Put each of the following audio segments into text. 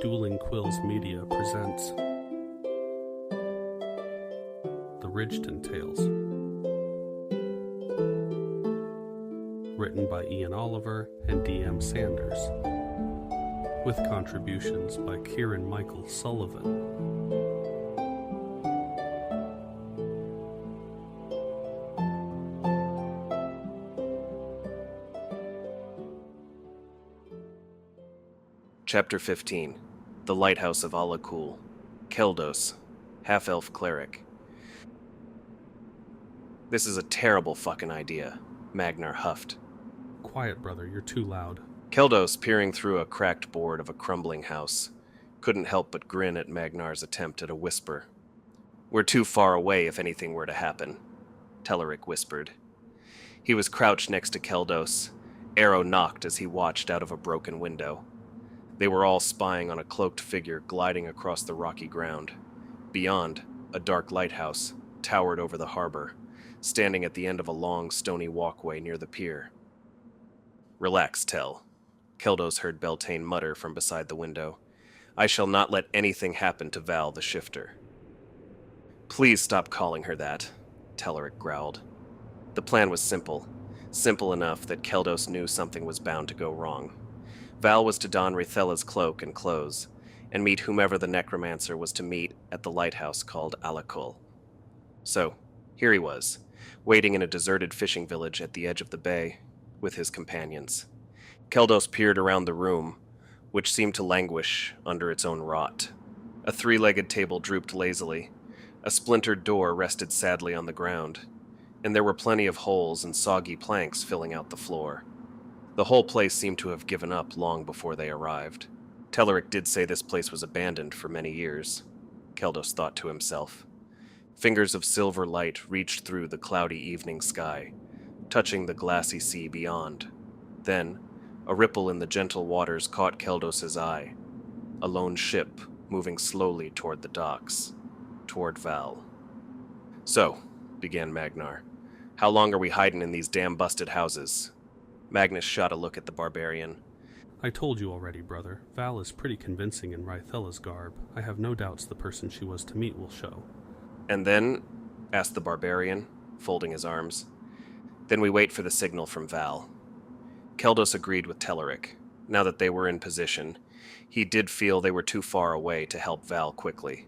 Dueling Quills Media presents the Ridgeton Tales. Written by Ian Oliver and D.M. Sanders. With contributions by Ciaran Michael Sullivan. Chapter 15. The Lighthouse of Alakul. Keldos, half-elf cleric. This is a terrible fucking idea, Magnar huffed. Quiet, brother, you're too loud. Keldos, peering through a cracked board of a crumbling house, couldn't help but grin at Magnar's attempt at a whisper. We're too far away if anything were to happen, Telerik whispered. He was crouched next to Keldos, arrow knocked as he watched out of a broken window. They were all spying on a cloaked figure gliding across the rocky ground. Beyond, a dark lighthouse towered over the harbor, standing at the end of a long, stony walkway near the pier. Relax, Tel, Keldos heard Beltayne mutter from beside the window. I shall not let anything happen to Val the Shifter. Please stop calling her that, Telerik growled. The plan was simple enough that Keldos knew something was bound to go wrong. Val was to don Rithela's cloak and clothes, and meet whomever the necromancer was to meet at the lighthouse called Alakul. So, here he was, waiting in a deserted fishing village at the edge of the bay, with his companions. Keldos peered around the room, which seemed to languish under its own rot. A three-legged table drooped lazily, a splintered door rested sadly on the ground, and there were plenty of holes and soggy planks filling out the floor. The whole place seemed to have given up long before they arrived. Telerik did say this place was abandoned for many years, Keldos thought to himself. Fingers of silver light reached through the cloudy evening sky, touching the glassy sea beyond. Then, a ripple in the gentle waters caught Keldos's eye. A lone ship moving slowly toward the docks, toward Val. So, began Magnar, how long are we hiding in these damn busted houses? Magnus shot a look at the barbarian. I told you already, brother. Val is pretty convincing in Rithela's garb. I have no doubts the person she was to meet will show. And then? Asked the barbarian, folding his arms. Then we wait for the signal from Val. Keldos agreed with Telerik. Now that they were in position, he did feel they were too far away to help Val quickly.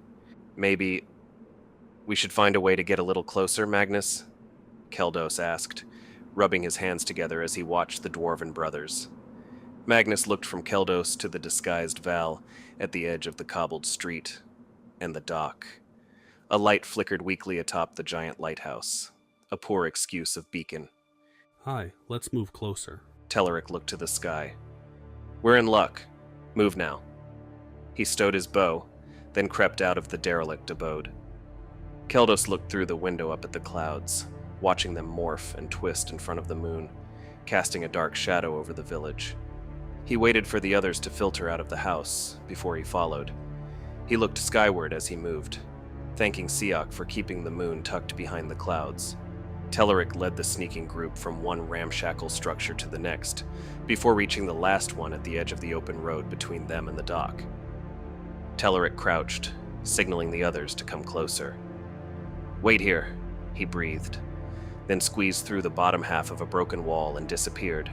Maybe we should find a way to get a little closer, Magnus? Keldos asked, rubbing his hands together as he watched the dwarven brothers. Magnus looked from Keldos to the disguised Val at the edge of the cobbled street and the dock. A light flickered weakly atop the giant lighthouse, a poor excuse of beacon. Hi, let's move closer. Telerik looked to the sky. We're in luck. Move now. He stowed his bow, then crept out of the derelict abode. Keldos looked through the window up at the clouds, watching them morph and twist in front of the moon, casting a dark shadow over the village. He waited for the others to filter out of the house before he followed. He looked skyward as he moved, thanking Siak for keeping the moon tucked behind the clouds. Telerik led the sneaking group from one ramshackle structure to the next, before reaching the last one at the edge of the open road between them and the dock. Telerik crouched, signaling the others to come closer. Wait here, he breathed, then squeezed through the bottom half of a broken wall and disappeared.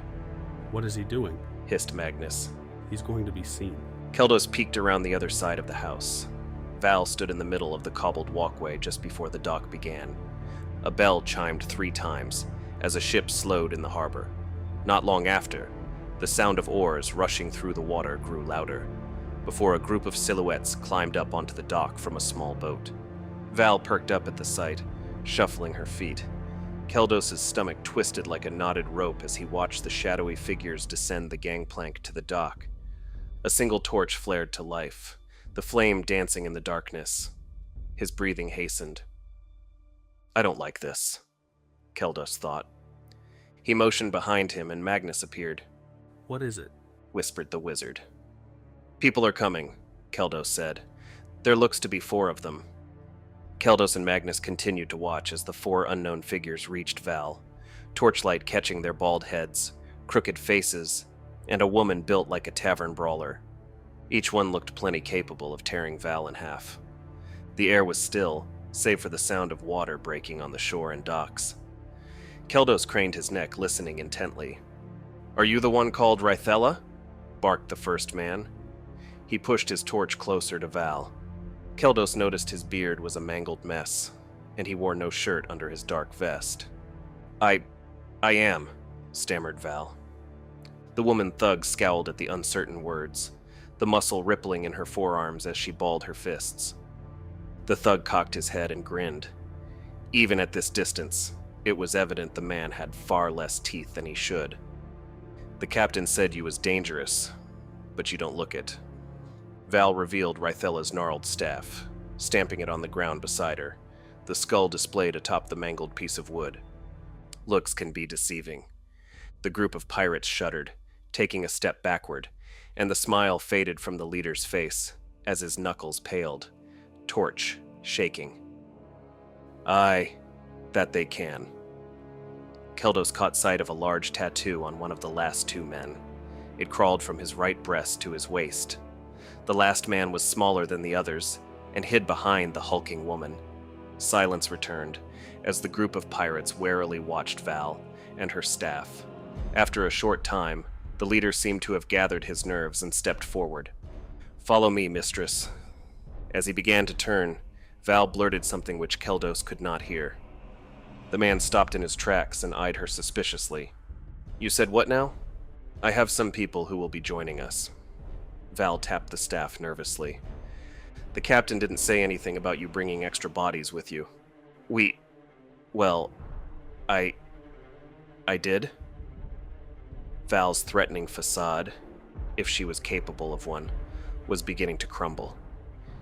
What is he doing? Hissed Magnus. He's going to be seen. Keldos peeked around the other side of the house. Val stood in the middle of the cobbled walkway just before the dock began. A bell chimed 3 times as a ship slowed in the harbor. Not long after, the sound of oars rushing through the water grew louder, before a group of silhouettes climbed up onto the dock from a small boat. Val perked up at the sight, shuffling her feet. Keldos's stomach twisted like a knotted rope as he watched the shadowy figures descend the gangplank to the dock. A single torch flared to life, the flame dancing in the darkness. His breathing hastened. I don't like this, Keldos thought. He motioned behind him and Magnus appeared. What is it? Whispered the wizard. People are coming, Keldos said. There looks to be 4 of them. Keldos and Magnus continued to watch as the 4 unknown figures reached Val, torchlight catching their bald heads, crooked faces, and a woman built like a tavern brawler. Each one looked plenty capable of tearing Val in half. The air was still, save for the sound of water breaking on the shore and docks. Keldos craned his neck, listening intently. "Are you the one called Rythella?" barked the first man. He pushed his torch closer to Val. Keldos noticed his beard was a mangled mess, and he wore no shirt under his dark vest. I am," stammered Val. The woman thug scowled at the uncertain words, the muscle rippling in her forearms as she balled her fists. The thug cocked his head and grinned. Even at this distance, it was evident the man had far less teeth than he should. "The captain said you was dangerous, but you don't look it." Val revealed Rythella's gnarled staff, stamping it on the ground beside her, the skull displayed atop the mangled piece of wood. Looks can be deceiving. The group of pirates shuddered, taking a step backward, and the smile faded from the leader's face as his knuckles paled, torch shaking. "Aye, that they can." Keldos caught sight of a large tattoo on one of the last two men. It crawled from his right breast to his waist. The last man was smaller than the others and hid behind the hulking woman. Silence returned as the group of pirates warily watched Val and her staff. After a short time, the leader seemed to have gathered his nerves and stepped forward. "Follow me, mistress." As he began to turn, Val blurted something which Keldos could not hear. The man stopped in his tracks and eyed her suspiciously. "You said what now?" "I have some people who will be joining us." Val tapped the staff nervously. "The captain didn't say anything about you bringing extra bodies with you." I did?" Val's threatening facade, if she was capable of one, was beginning to crumble.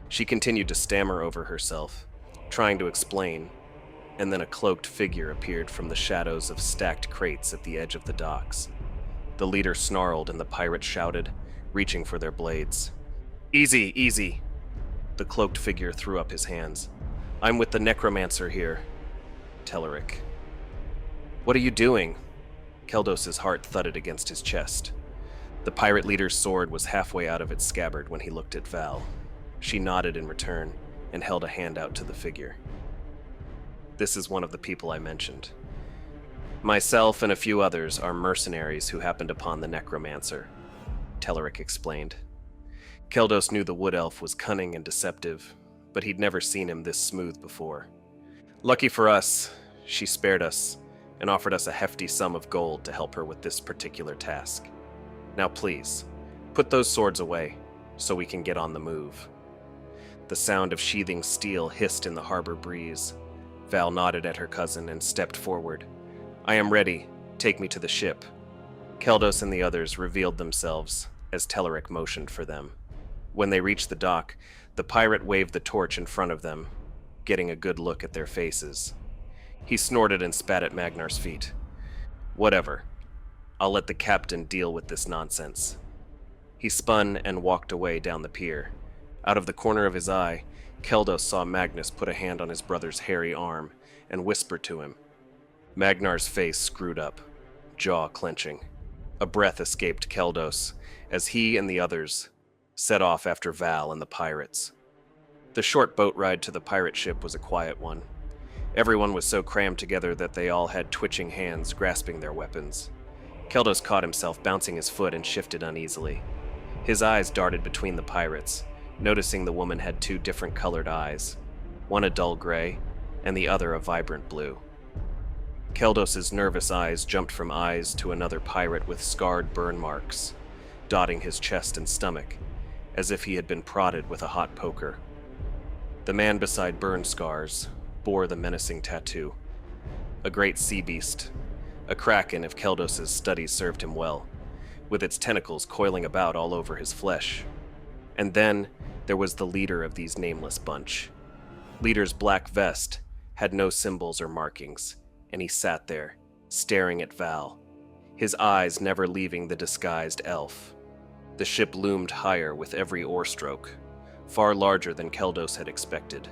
She continued to stammer over herself, trying to explain, and then a cloaked figure appeared from the shadows of stacked crates at the edge of the docks. The leader snarled and the pirates shouted, reaching for their blades. "Easy, easy!" The cloaked figure threw up his hands. "I'm with the necromancer here." Telerik. "What are you doing?" Keldos's heart thudded against his chest. The pirate leader's sword was halfway out of its scabbard when he looked at Val. She nodded in return and held a hand out to the figure. "This is one of the people I mentioned. Myself and a few others are mercenaries who happened upon the necromancer," Telerik explained. Keldos knew the wood elf was cunning and deceptive, but he'd never seen him this smooth before. "Lucky for us, she spared us and offered us a hefty sum of gold to help her with this particular task. Now please, put those swords away so we can get on the move." The sound of sheathing steel hissed in the harbor breeze. Val nodded at her cousin and stepped forward. "I am ready. Take me to the ship." Keldos and the others revealed themselves as Telerik motioned for them. When they reached the dock, the pirate waved the torch in front of them, getting a good look at their faces. He snorted and spat at Magnar's feet. "Whatever. I'll let the captain deal with this nonsense." He spun and walked away down the pier. Out of the corner of his eye, Keldos saw Magnus put a hand on his brother's hairy arm and whisper to him. Magnar's face screwed up, jaw clenching. A breath escaped Keldos as he and the others set off after Val and the pirates. The short boat ride to the pirate ship was a quiet one. Everyone was so crammed together that they all had twitching hands grasping their weapons. Keldos caught himself bouncing his foot and shifted uneasily. His eyes darted between the pirates, noticing the woman had two different colored eyes, one a dull gray and the other a vibrant blue. Keldos's nervous eyes jumped from eyes to another pirate with scarred burn marks, dotting his chest and stomach, as if he had been prodded with a hot poker. The man beside burn scars bore the menacing tattoo. A great sea beast, a kraken if Keldos's studies served him well, with its tentacles coiling about all over his flesh. And then there was the leader of these nameless bunch. Leader's black vest had no symbols or markings, and he sat there, staring at Val, his eyes never leaving the disguised elf. The ship loomed higher with every oar stroke, far larger than Keldos had expected.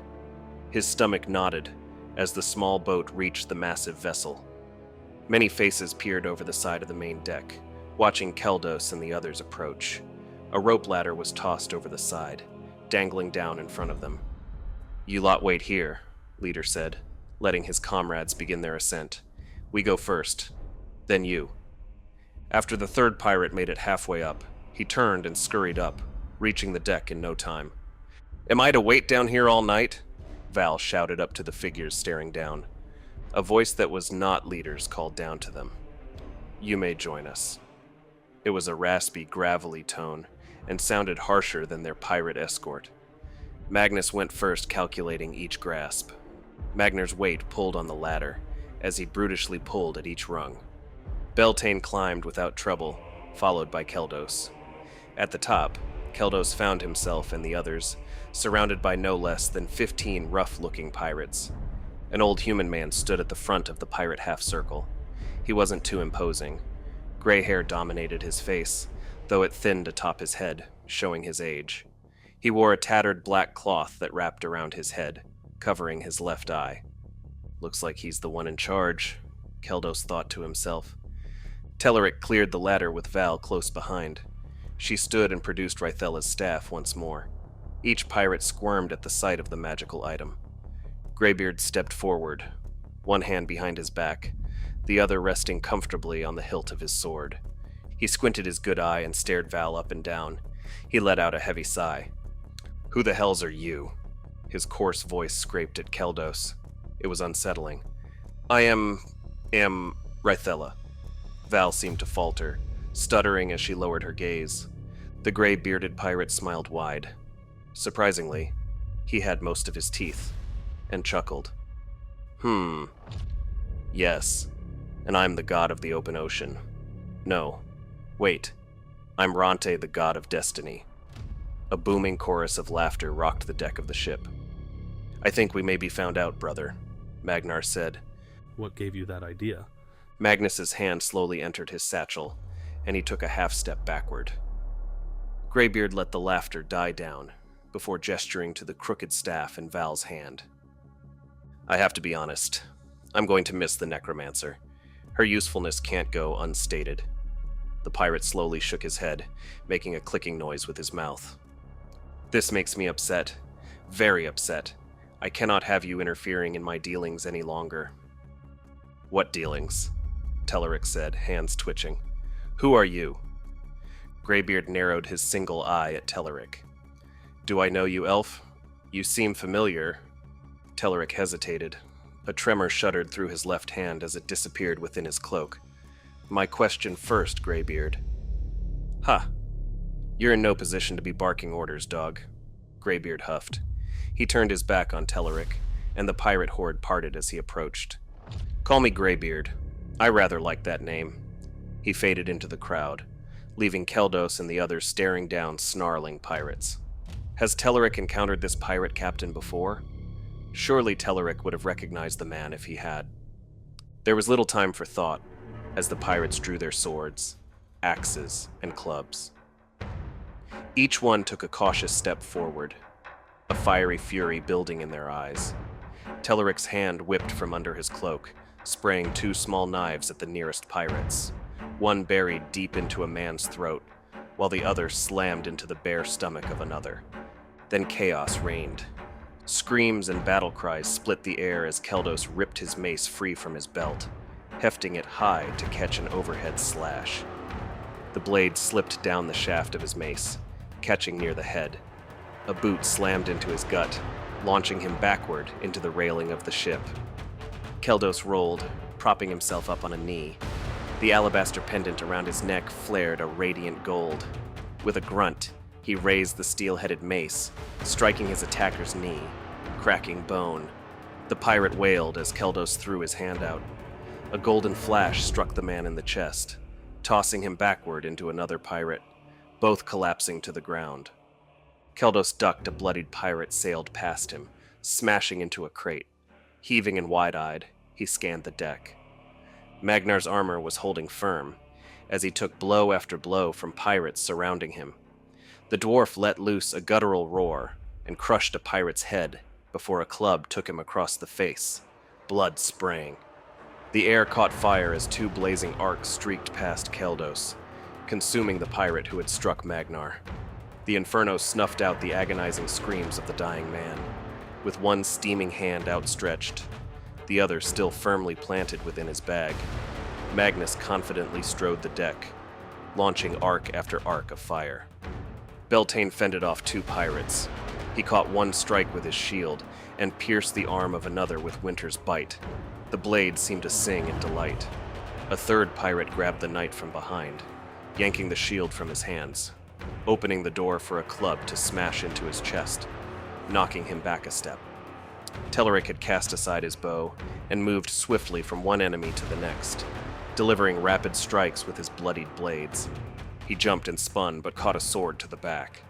His stomach nodded as the small boat reached the massive vessel. Many faces peered over the side of the main deck, watching Keldos and the others approach. A rope ladder was tossed over the side, dangling down in front of them. "You lot wait here," Leader said, letting his comrades begin their ascent. "We go first, then you." After the third pirate made it halfway up, he turned and scurried up, reaching the deck in no time. "Am I to wait down here all night?" Val shouted up to the figures staring down. A voice that was not Leader's called down to them. "You may join us." It was a raspy, gravelly tone, and sounded harsher than their pirate escort. Magnus went first, calculating each grasp. Magnus's weight pulled on the ladder, as he brutishly pulled at each rung. Beltayne climbed without trouble, followed by Keldos. At the top, Keldos found himself and the others surrounded by no less than 15 rough-looking pirates. An old human man stood at the front of the pirate half-circle. He wasn't too imposing. Gray hair dominated his face, though it thinned atop his head, showing his age. He wore a tattered black cloth that wrapped around his head, covering his left eye. "Looks like he's the one in charge," Keldos thought to himself. Telerik cleared the ladder with Val close behind. She stood and produced Rythella's staff once more. Each pirate squirmed at the sight of the magical item. Greybeard stepped forward, one hand behind his back, the other resting comfortably on the hilt of his sword. He squinted his good eye and stared Val up and down. He let out a heavy sigh. "Who the hells are you?" His coarse voice scraped at Keldos. It was unsettling. I am Rythella." Val seemed to falter, stuttering as she lowered her gaze. The gray-bearded pirate smiled wide. Surprisingly, he had most of his teeth, and chuckled. Yes, and I'm the god of the open ocean. No, wait, I'm Ronte, the god of destiny." A booming chorus of laughter rocked the deck of the ship. "I think we may be found out, brother," Magnar said. "What gave you that idea?" Magnus's hand slowly entered his satchel, and he took a half-step backward. Greybeard let the laughter die down, before gesturing to the crooked staff in Val's hand. "I have to be honest. I'm going to miss the necromancer. Her usefulness can't go unstated." The pirate slowly shook his head, making a clicking noise with his mouth. "This makes me upset. Very upset. I cannot have you interfering in my dealings any longer." "What dealings?" Telerik said, hands twitching. "Who are you?" Greybeard narrowed his single eye at Telerik. "Do I know you, elf? You seem familiar." Telerik hesitated. A tremor shuddered through his left hand as it disappeared within his cloak. "My question first, Greybeard." "Ha! You're in no position to be barking orders, dog." Greybeard huffed. He turned his back on Telerik, and the pirate horde parted as he approached. "Call me Greybeard. I rather like that name." He faded into the crowd, leaving Keldos and the others staring down snarling pirates. Has Telerik encountered this pirate captain before? Surely Telerik would have recognized the man if he had. There was little time for thought, as the pirates drew their swords, axes, and clubs. Each one took a cautious step forward, a fiery fury building in their eyes. Telerik's hand whipped from under his cloak, spraying 2 small knives at the nearest pirates, one buried deep into a man's throat, while the other slammed into the bare stomach of another. Then chaos reigned. Screams and battle cries split the air as Keldos ripped his mace free from his belt, hefting it high to catch an overhead slash. The blade slipped down the shaft of his mace, catching near the head. A boot slammed into his gut, launching him backward into the railing of the ship. Keldos rolled, propping himself up on a knee. The alabaster pendant around his neck flared a radiant gold. With a grunt, he raised the steel-headed mace, striking his attacker's knee, cracking bone. The pirate wailed as Keldos threw his hand out. A golden flash struck the man in the chest, tossing him backward into another pirate, both collapsing to the ground. Keldos ducked. A bloodied pirate sailed past him, smashing into a crate. Heaving and wide-eyed, he scanned the deck. Magnar's armor was holding firm, as he took blow after blow from pirates surrounding him. The dwarf let loose a guttural roar and crushed a pirate's head before a club took him across the face, blood spraying. The air caught fire as 2 blazing arcs streaked past Keldos, consuming the pirate who had struck Magnar. The inferno snuffed out the agonizing screams of the dying man, with one steaming hand outstretched, the other still firmly planted within his bag. Magnus confidently strode the deck, launching arc after arc of fire. Beltayne fended off 2 pirates. He caught one strike with his shield and pierced the arm of another with Winter's bite. The blade seemed to sing in delight. A 3rd pirate grabbed the knight from behind, yanking the shield from his hands, opening the door for a club to smash into his chest, knocking him back a step. Telerik had cast aside his bow and moved swiftly from one enemy to the next, delivering rapid strikes with his bloodied blades. He jumped and spun, but caught a sword to the back.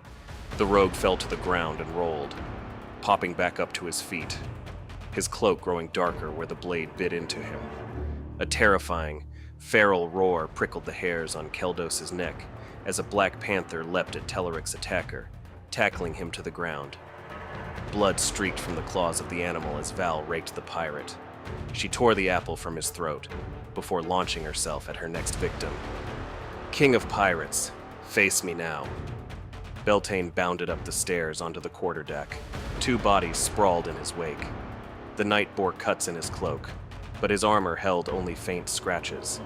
The rogue fell to the ground and rolled, popping back up to his feet, his cloak growing darker where the blade bit into him. A terrifying, feral roar prickled the hairs on Keldos's neck as a black panther leapt at Teleric's attacker, tackling him to the ground. Blood streaked from the claws of the animal as Val raked the pirate. She tore the apple from his throat before launching herself at her next victim. King of pirates, face me now. Beltayne bounded up the stairs onto the quarterdeck. 2 bodies sprawled in his wake. The knight bore cuts in his cloak, but his armor held only faint scratches.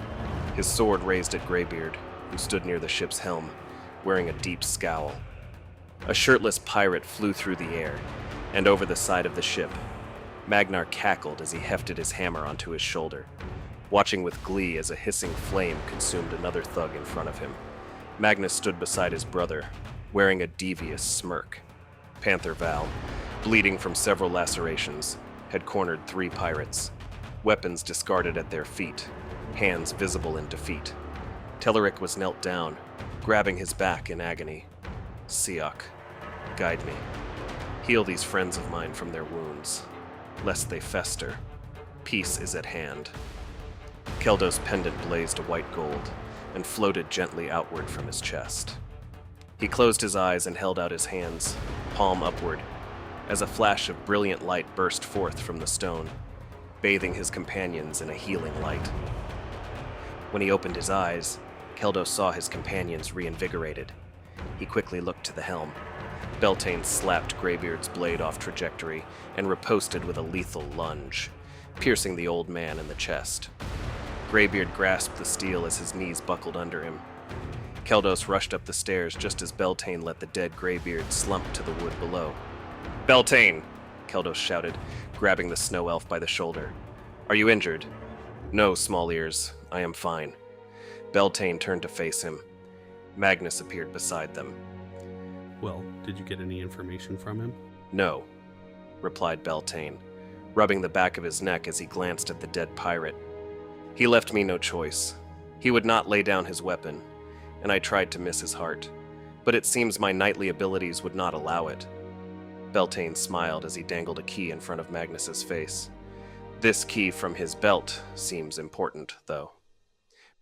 His sword raised at Greybeard, who stood near the ship's helm, wearing a deep scowl. A shirtless pirate flew through the air and over the side of the ship. Magnar cackled as he hefted his hammer onto his shoulder, watching with glee as a hissing flame consumed another thug in front of him. Magnus stood beside his brother, wearing a devious smirk. Panther Val, bleeding from several lacerations, had cornered 3 pirates, weapons discarded at their feet, hands visible in defeat. Telerik was knelt down, grabbing his back in agony. Siak, guide me. Heal these friends of mine from their wounds, lest they fester. Peace is at hand. Keldos' pendant blazed a white gold and floated gently outward from his chest. He closed his eyes and held out his hands, palm upward, as a flash of brilliant light burst forth from the stone, bathing his companions in a healing light. When he opened his eyes, Keldos saw his companions reinvigorated. He quickly looked to the helm. Beltayne slapped Greybeard's blade off trajectory and riposted with a lethal lunge, piercing the old man in the chest. Greybeard grasped the steel as his knees buckled under him. Keldos rushed up the stairs just as Beltayne let the dead Greybeard slump to the wood below. "Beltayne!" Keldos shouted, grabbing the snow elf by the shoulder. "Are you injured?" "No, small ears. I am fine." Beltayne turned to face him. Magnus appeared beside them. Well, did you get any information from him? "No," replied Beltayne, rubbing the back of his neck as he glanced at the dead pirate. "He left me no choice. He would not lay down his weapon, and I tried to miss his heart, but it seems my knightly abilities would not allow it." Beltayne smiled as he dangled a key in front of Magnus's face. "This key from his belt seems important, though."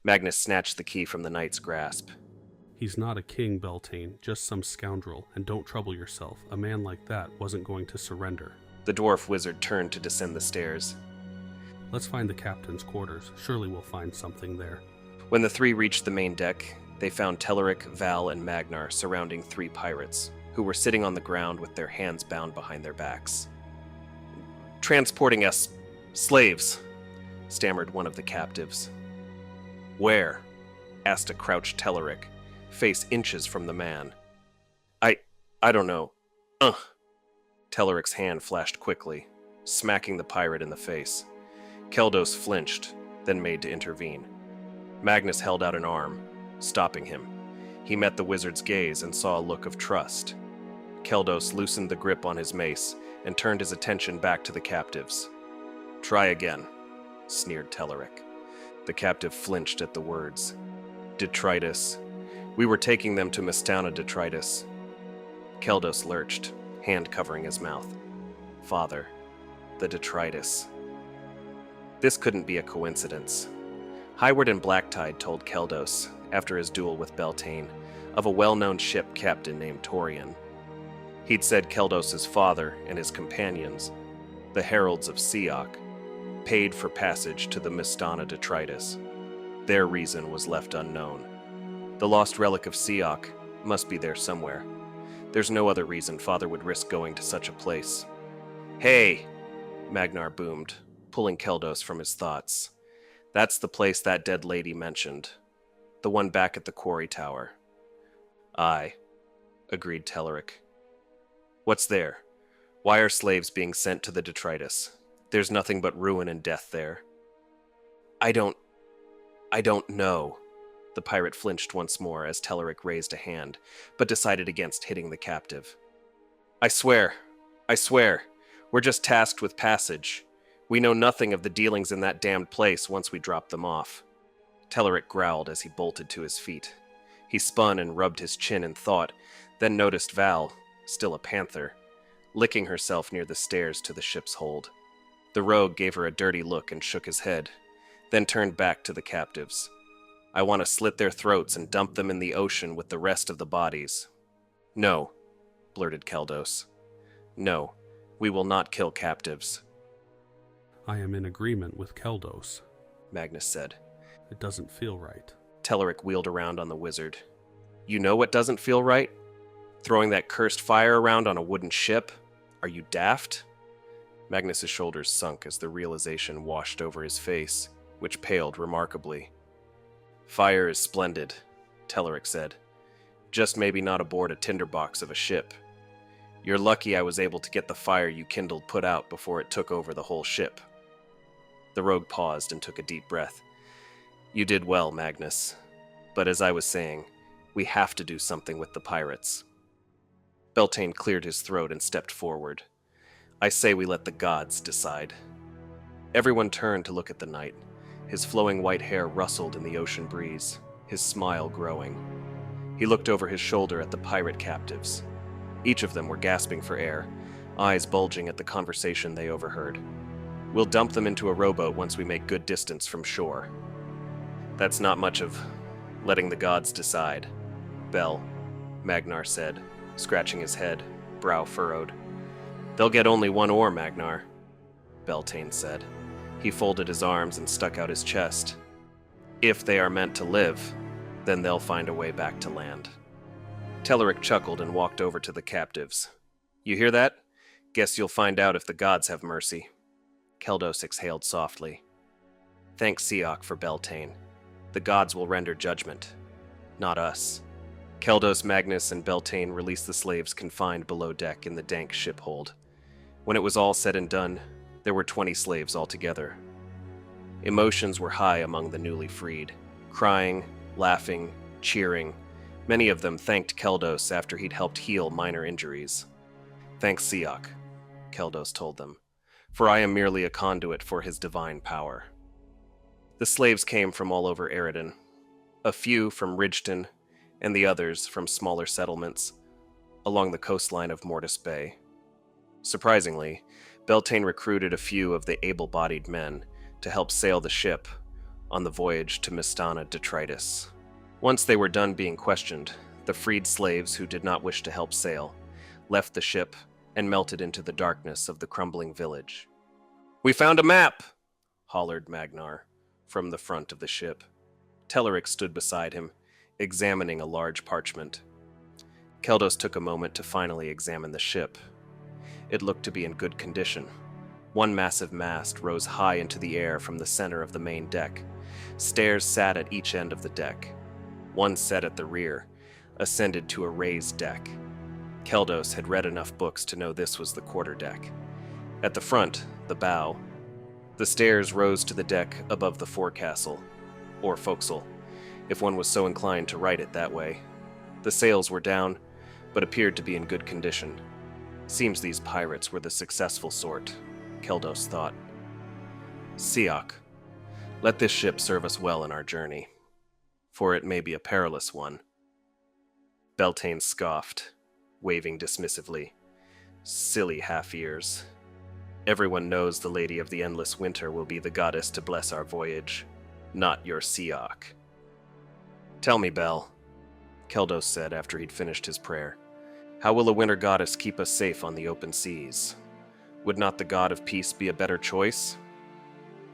Magnus snatched the key from the knight's grasp. He's not a king, Beltayne, just some scoundrel, and don't trouble yourself. A man like that wasn't going to surrender. The dwarf wizard turned to descend the stairs. Let's find the captain's quarters. Surely we'll find something there. When the 3 reached the main deck, they found Telerik, Val, and Magnar surrounding 3 pirates, who were sitting on the ground with their hands bound behind their backs. "Transporting us slaves," stammered one of the captives. "Where?" asked a crouched Telerik, face inches from the man. I don't know. Telerik's hand flashed quickly, smacking the pirate in the face. Keldos flinched, then made to intervene. Magnus held out an arm, stopping him. He met the wizard's gaze and saw a look of trust. Keldos loosened the grip on his mace and turned his attention back to the captives. "Try again," sneered Telerik. The captive flinched at the words. "Detritus. We were taking them to Mistana Detritus." Keldos lurched, hand covering his mouth. "Father, the Detritus." This couldn't be a coincidence. Hyward and Blacktide told Keldos, after his duel with Beltayne, of a well-known ship captain named Torian. He'd said Keldos's father and his companions, the Heralds of Siak, paid for passage to the Mistana Detritus. Their reason was left unknown. The lost relic of Ciaran must be there somewhere. There's no other reason Father would risk going to such a place. Hey! Magnar boomed, pulling Keldos from his thoughts. That's the place that dead lady mentioned. The one back at the quarry tower. Aye, agreed Telerik. What's there? Why are slaves being sent to the detritus? There's nothing but ruin and death there. I don't know. The pirate flinched once more as Telerik raised a hand, but decided against hitting the captive. I swear, we're just tasked with passage. We know nothing of the dealings in that damned place once we drop them off. Telerik growled as he bolted to his feet. He spun and rubbed his chin in thought, then noticed Val, still a panther, licking herself near the stairs to the ship's hold. The rogue gave her a dirty look and shook his head, then turned back to the captives. I want to slit their throats and dump them in the ocean with the rest of the bodies. No, blurted Keldos. No, we will not kill captives. I am in agreement with Keldos, Magnus said. It doesn't feel right. Telerik wheeled around on the wizard. You know what doesn't feel right? Throwing that cursed fire around on a wooden ship? Are you daft? Magnus's shoulders sunk as the realization washed over his face, which paled remarkably. Fire is splendid, Telerik said. Just maybe not aboard a tinderbox of a ship. You're lucky I was able to get the fire you kindled put out before it took over the whole ship. The rogue paused and took a deep breath. You did well, Magnus. But as I was saying, we have to do something with the pirates. Beltayne cleared his throat and stepped forward. I say we let the gods decide. Everyone turned to look at the knight. His flowing white hair rustled in the ocean breeze, his smile growing. He looked over his shoulder at the pirate captives. Each of them were gasping for air, eyes bulging at the conversation they overheard. We'll dump them into a rowboat once we make good distance from shore. That's not much of letting the gods decide, Bell, Magnar said, scratching his head, brow furrowed. They'll get only one oar, Magnar, Beltayne said. He folded his arms and stuck out his chest. If they are meant to live, then they'll find a way back to land. Telerik chuckled and walked over to the captives. You hear that? Guess you'll find out if the gods have mercy. Keldos exhaled softly. Thank Ciaran for Beltayne. The gods will render judgment, not us. Keldos, Magnus, and Beltayne released the slaves confined below deck in the dank ship hold. When it was all said and done, there were 20 slaves altogether. Emotions were high among the newly freed, crying, laughing, cheering. Many of them thanked Keldos after he'd helped heal minor injuries. Thanks, Ciaran, Keldos told them, for I am merely a conduit for his divine power. The slaves came from all over Eridan, a few from Ridgeton, and the others from smaller settlements along the coastline of Mortis Bay. Surprisingly, Beltayne recruited a few of the able-bodied men to help sail the ship on the voyage to Mistana Detritus. Once they were done being questioned, the freed slaves who did not wish to help sail left the ship and melted into the darkness of the crumbling village. "We found a map!" hollered Magnar from the front of the ship. Telerik stood beside him, examining a large parchment. Keldos took a moment to finally examine the ship. It looked to be in good condition. One massive mast rose high into the air from the center of the main deck. Stairs sat at each end of the deck. One set at the rear ascended to a raised deck. Keldos had read enough books to know this was the quarterdeck. At the front, the bow, the stairs rose to the deck above the forecastle, or forecastle, if one was so inclined to write it that way. The sails were down, but appeared to be in good condition. Seems these pirates were the successful sort, Keldos thought. Ciaran, let this ship serve us well in our journey, for it may be a perilous one. Beltayne scoffed, waving dismissively. Silly half-ears. Everyone knows the Lady of the Endless Winter will be the goddess to bless our voyage, not your Ciaran. Tell me, Bell, Keldos said after he'd finished his prayer. How will a winter goddess keep us safe on the open seas? Would not the god of peace be a better choice?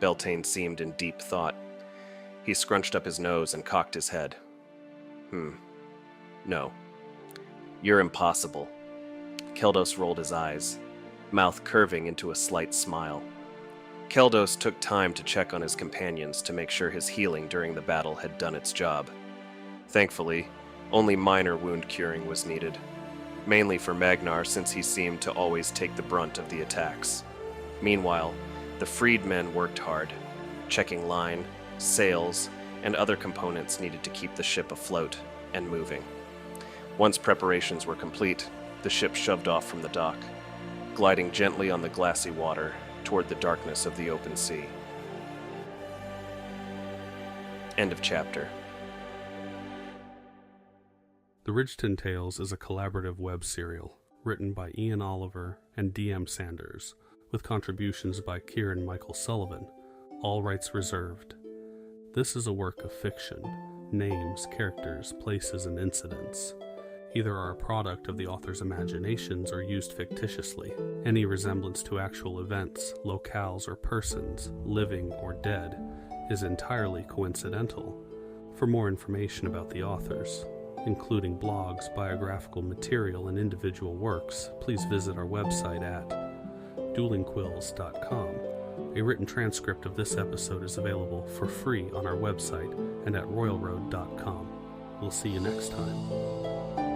Beltayne seemed in deep thought. He scrunched up his nose and cocked his head. No. You're impossible. Keldos rolled his eyes, mouth curving into a slight smile. Keldos took time to check on his companions to make sure his healing during the battle had done its job. Thankfully, only minor wound curing was needed, mainly for Magnar since he seemed to always take the brunt of the attacks. Meanwhile, the freedmen worked hard, checking line, sails, and other components needed to keep the ship afloat and moving. Once preparations were complete, the ship shoved off from the dock, gliding gently on the glassy water toward the darkness of the open sea. End of chapter. The Ridgeton Tales is a collaborative web serial written by Ian Oliver and D.M. Sanders, with contributions by Ciaran Michael Sullivan, all rights reserved. This is a work of fiction. Names, characters, places, and incidents either are a product of the author's imaginations or used fictitiously. Any resemblance to actual events, locales, or persons, living or dead, is entirely coincidental. For more information about the authors, including blogs, biographical material, and individual works, please visit our website at duelingquills.com. A written transcript of this episode is available for free on our website and at royalroad.com. We'll see you next time.